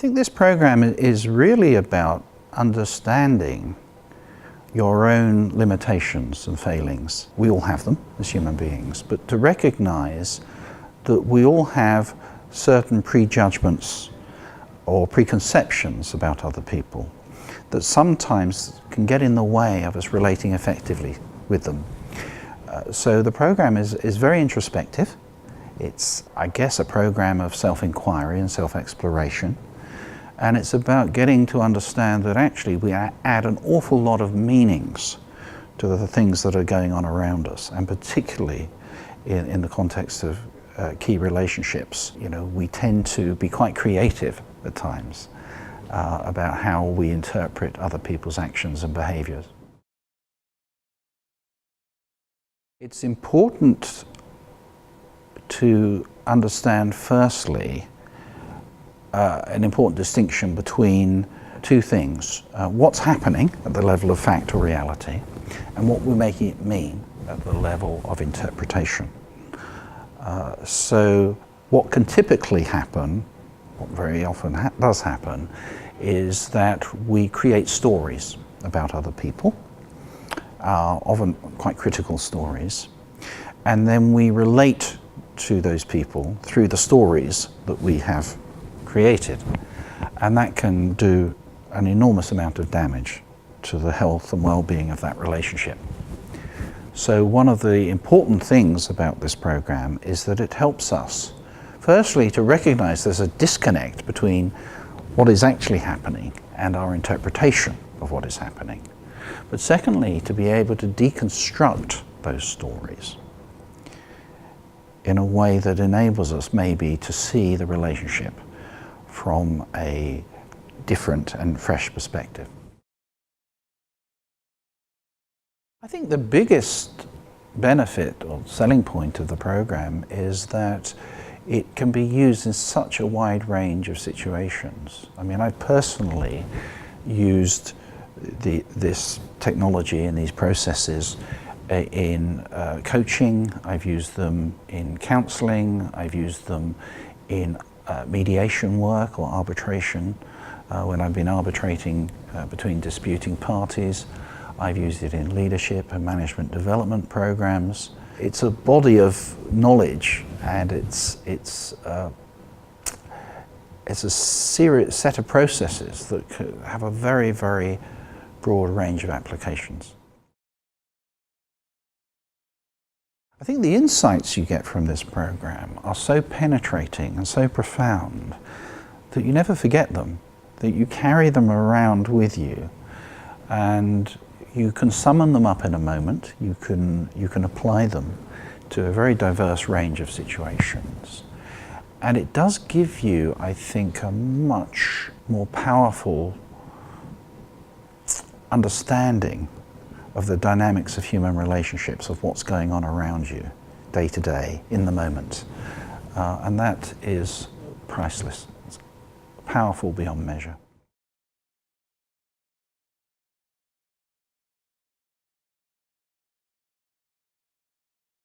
think this program is really about understanding your own limitations and failings. We all have them as human beings, but to recognize that we all have certain prejudgments or preconceptions about other people that sometimes can get in the way of us relating effectively with them. So the program is very introspective. It's, I guess, a program of self-inquiry and self-exploration. And it's about getting to understand that actually we add an awful lot of meanings to the things that are going on around us, and particularly in the context of key relationships. You know, we tend to be quite creative at times about how we interpret other people's actions and behaviors. It's important to understand, firstly, an important distinction between two things. What's happening at the level of fact or reality, and what we're making it mean at the level of interpretation. So what can typically happen, what very often does happen, is that we create stories about other people, often quite critical stories, and then we relate to those people through the stories that we have created. And that can do an enormous amount of damage to the health and well-being of that relationship. So one of the important things about this program is that it helps us, firstly, to recognize there's a disconnect between what is actually happening and our interpretation of what is happening. But secondly, to be able to deconstruct those stories in a way that enables us maybe to see the relationship from a different and fresh perspective. I think the biggest benefit or selling point of the program is that it can be used in such a wide range of situations. I mean, I've personally used this technology and these processes in coaching, I've used them in counseling, I've used them in mediation work or arbitration, when I've been arbitrating between disputing parties. I've used it in leadership and management development programs. It's a body of knowledge, and it's a serious set of processes that have a very, very broad range of applications. I think the insights you get from this program are so penetrating and so profound that you never forget them, that you carry them around with you, and you can summon them up in a moment. You can apply them to a very diverse range of situations. And it does give you, I think, a much more powerful understanding of the dynamics of human relationships, of what's going on around you day to day, in the moment. And that is priceless. It's powerful beyond measure.